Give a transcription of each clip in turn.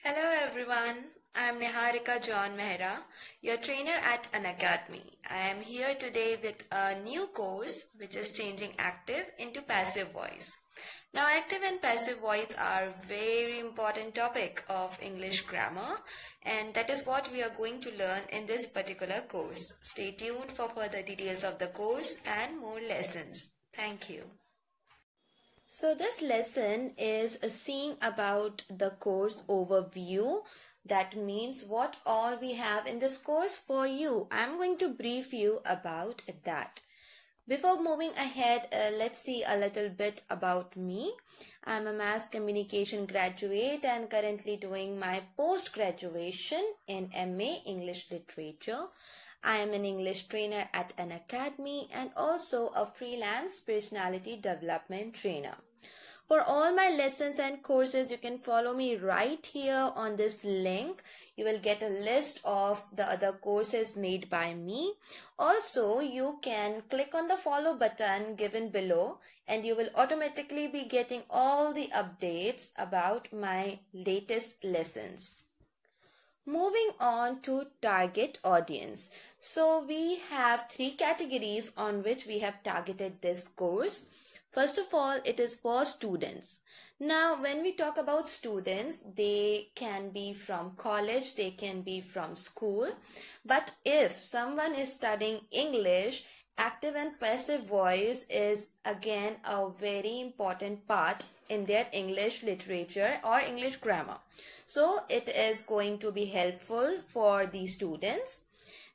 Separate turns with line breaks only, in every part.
Hello everyone, I am Niharika John Mehra, your trainer at Unacademy. I am here today with a new course which is changing active into passive voice. Now active and passive voice are very important topic of English grammar and that is what we are going to learn in this particular course. Stay tuned for further details of the course and more lessons. Thank you. So this lesson is seeing about the course overview. That means what all we have in this course for you. I'm going to brief you about that. Before moving ahead, let's see a little bit about me. I'm a mass communication graduate and currently doing my post-graduation in MA English Literature. I am an English trainer at Unacademy and also a freelance personality development trainer. For all my lessons and courses, you can follow me right here on this link. You will get a list of the other courses made by me. Also, you can click on the follow button given below and you will automatically be getting all the updates about my latest lessons. Moving on to target audience. So we have three categories on which we have targeted this course. First of all, it is for students. Now, when we talk about students, they can be from college, they can be from school. But if someone is studying English, active and passive voice is again a very important part in their English literature or English grammar. So it is going to be helpful for the students.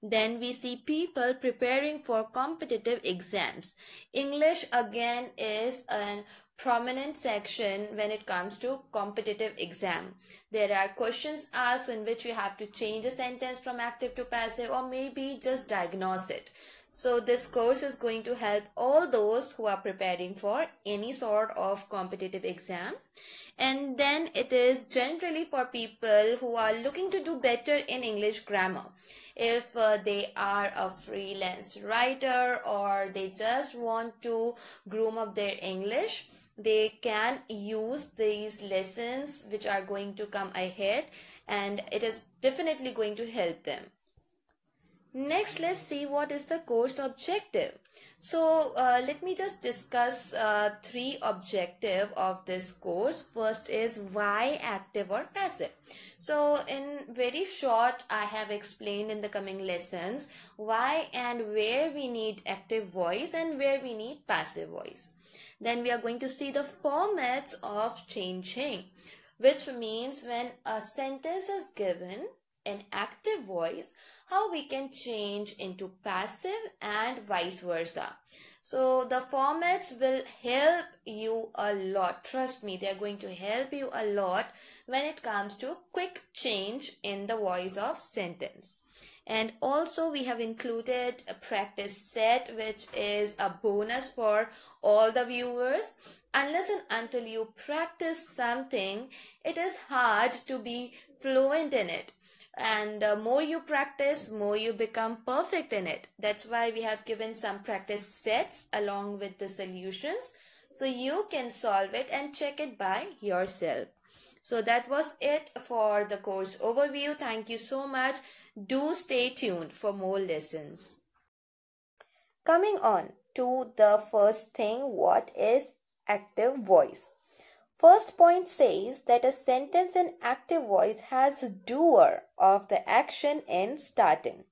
Then we see people preparing for competitive exams. English again is a prominent section when it comes to competitive exam. There are questions asked in which you have to change a sentence from active to passive or maybe just diagnose it. So this course is going to help all those who are preparing for any sort of competitive exam. And then it is generally for people who are looking to do better in English grammar. If they are a freelance writer or they just want to groom up their English, they can use these lessons which are going to come ahead and it is definitely going to help them. Next, let's see what is the course objective. So let me just discuss three objectives of this course. First is why active or passive. So in very short, I have explained in the coming lessons why and where we need active voice and where we need passive voice. Then we are going to see the formats of changing, which means when a sentence is given in active voice, how we can change into passive and vice versa. So the formats will help you a lot. Trust me, they are going to help you a lot when it comes to quick change in the voice of sentence. And also we have included a practice set which is a bonus for all the viewers. Unless and until you practice something, it is hard to be fluent in it. And more you practice, more you become perfect in it. That's why we have given some practice sets along with the solutions so you can solve it and check it by yourself. So that was it for the course overview. Thank you so much. Do stay tuned for more lessons. Coming on to the first thing, what is active voice? First point says that a sentence in active voice has doer of the action in starting.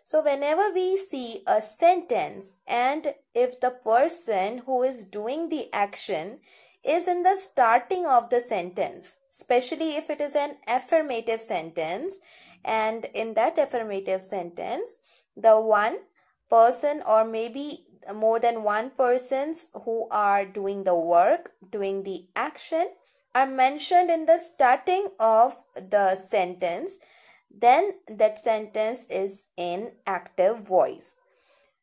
So whenever we see a sentence and if the person who is doing the action is in the starting of the sentence, especially if it is an affirmative sentence, and in that affirmative sentence, the one person or maybe more than one persons who are doing the work, doing the action are mentioned in the starting of the sentence, then that sentence is in active voice.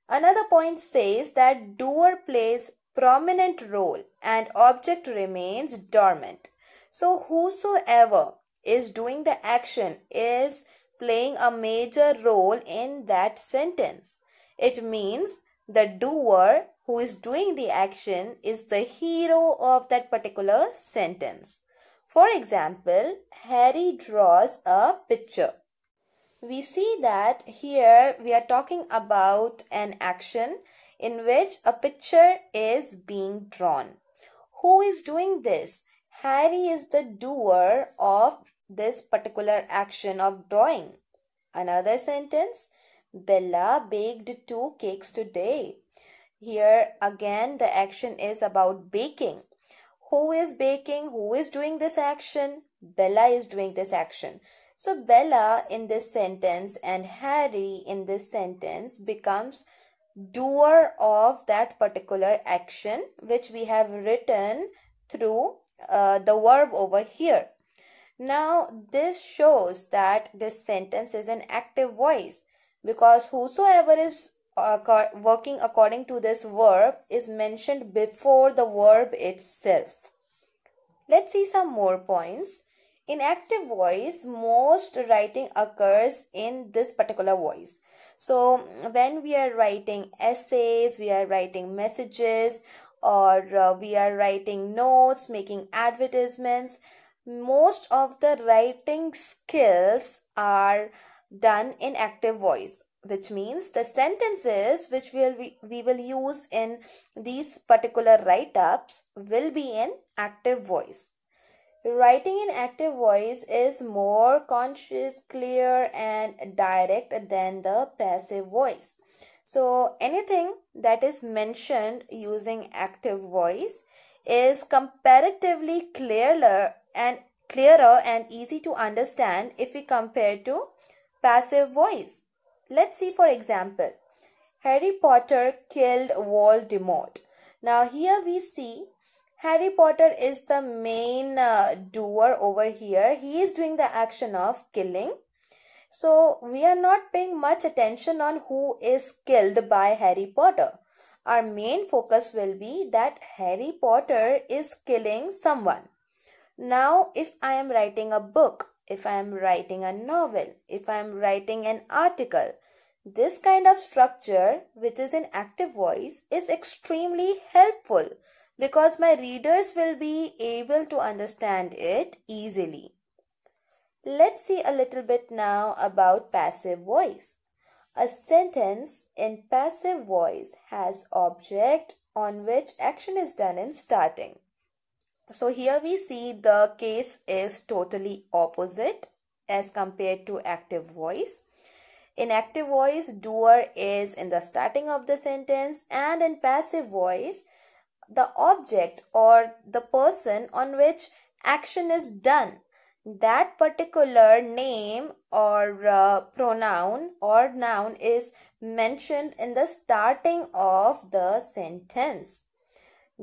Another point says that doer plays prominent role and object remains dormant. So whosoever is doing the action is playing a major role in that sentence. It means the doer who is doing the action is the hero of that particular sentence. For example, Harry draws a picture. We see that here we are talking about an action in which a picture is being drawn. Who is doing this? Harry is the doer of this particular action of drawing. Another sentence, Bella baked 2 cakes today. Here again the action is about baking. Who is baking? Who is doing this action? Bella is doing this action. So Bella in this sentence and Harry in this sentence becomes doer of that particular action which we have written through the verb over here. Now this shows that this sentence is an active voice because whosoever is working according to this verb is mentioned before the verb itself. Let's see some more points. In active voice, most writing occurs in this particular voice. So when we are writing essays, we are writing messages, or we are writing notes, making advertisements, most of the writing skills are done in active voice, which means the sentences which we will use in these particular write-ups will be in active voice. Writing in active voice is more conscious, clear, and direct than the passive voice. So anything that is mentioned using active voice is comparatively clearer and easy to understand if we compare to passive voice. Let's see, for example, Harry Potter killed Voldemort. Now here we see Harry Potter is the main doer over here. He is doing the action of killing. So we are not paying much attention on who is killed by Harry Potter. Our main focus will be that Harry Potter is killing someone. Now if I am writing a book, if I am writing a novel, if I am writing an article, this kind of structure which is in active voice is extremely helpful because my readers will be able to understand it easily. Let's see a little bit now about passive voice. A sentence in passive voice has object on which action is done in starting. So here we see the case is totally opposite as compared to active voice. In active voice, doer is in the starting of the sentence, and in passive voice, the object or the person on which action is done, that particular name or pronoun or noun is mentioned in the starting of the sentence.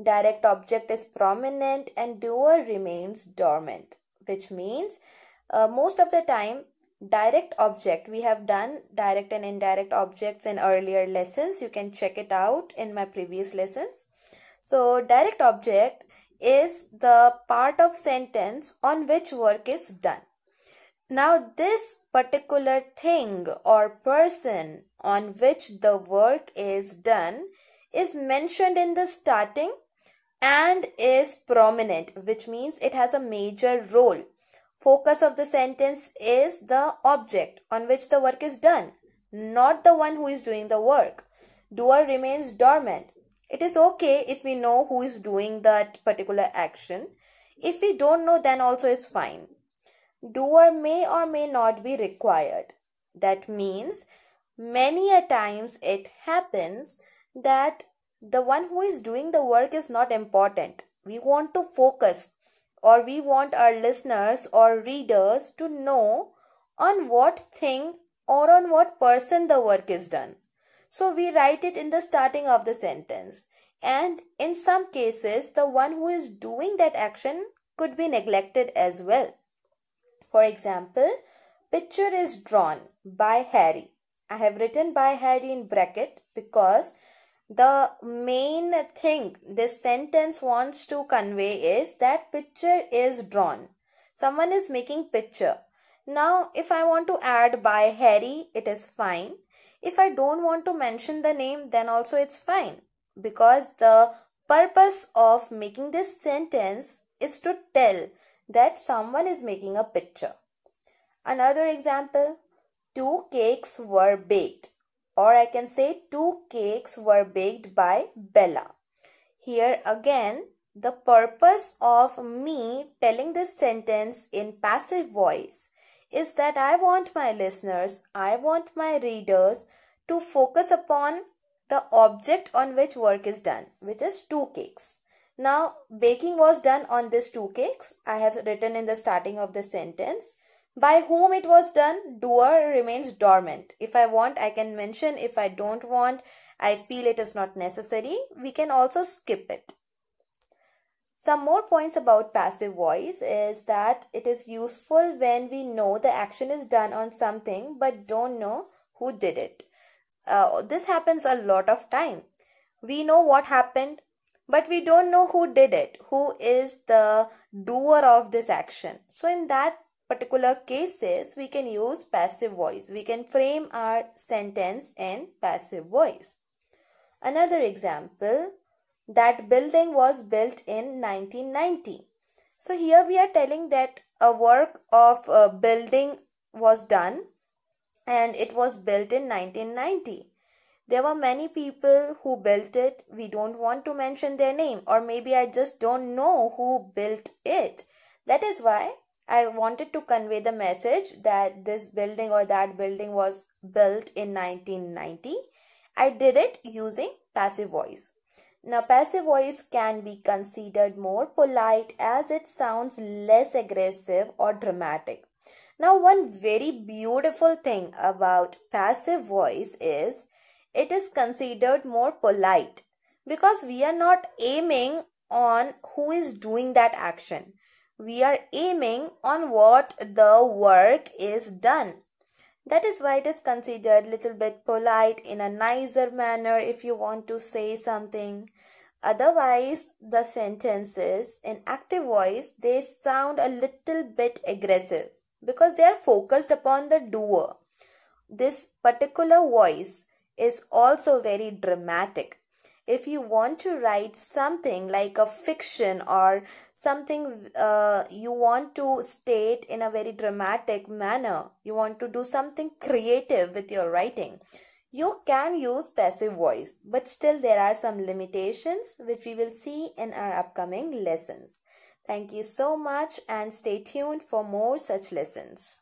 Direct object is prominent and doer remains dormant, which means most of the time direct object, we have done direct and indirect objects in earlier lessons. You can check it out in my previous lessons. So direct object is the part of sentence on which work is done. Now this particular thing or person on which the work is done is mentioned in the starting and is prominent, which means it has a major role. Focus of the sentence is the object on which the work is done, not the one who is doing the work. Doer remains dormant. It is okay if we know who is doing that particular action. If we don't know, then also it's fine. Doer may or may not be required. That means many a times it happens that the one who is doing the work is not important. We want to focus, or we want our listeners or readers to know on what thing or on what person the work is done. So we write it in the starting of the sentence. And in some cases, the one who is doing that action could be neglected as well. For example, picture is drawn by Harry. I have written by Harry in bracket because the main thing this sentence wants to convey is that picture is drawn. Someone is making picture. Now, if I want to add by Harry, it is fine. If I don't want to mention the name, then also it's fine. Because the purpose of making this sentence is to tell that someone is making a picture. Another example, 2 cakes were baked, or I can say 2 cakes were baked by Bella. Here again, the purpose of me telling this sentence in passive voice is that I want my listeners, I want my readers to focus upon the object on which work is done, which is 2 cakes. Now, baking was done on these 2 cakes. I have written in the starting of the sentence. By whom it was done, doer remains dormant. If I want, I can mention. If I don't want, I feel it is not necessary, we can also skip it. Some more points about passive voice is that it is useful when we know the action is done on something but don't know who did it. This happens a lot of time. We know what happened, but we don't know who did it, who is the doer of this action. So in that particular cases, we can use passive voice. We can frame our sentence in passive voice. Another example, that building was built in 1990. So here we are telling that a work of building was done and it was built in 1990. There were many people who built it. We don't want to mention their name, or maybe I just don't know who built it. That is why I wanted to convey the message that this building or that building was built in 1990. I did it using passive voice. Now, passive voice can be considered more polite as it sounds less aggressive or dramatic. Now, one very beautiful thing about passive voice is it is considered more polite because we are not aiming on who is doing that action. We are aiming on what the work is done. That is why it is considered little bit polite, in a nicer manner if you want to say something. Otherwise, the sentences in active voice, they sound a little bit aggressive because they are focused upon the doer. This particular voice is also very dramatic. If you want to write something like a fiction or something you want to state in a very dramatic manner, you want to do something creative with your writing, you can use passive voice, but still there are some limitations which we will see in our upcoming lessons. Thank you so much and stay tuned for more such lessons.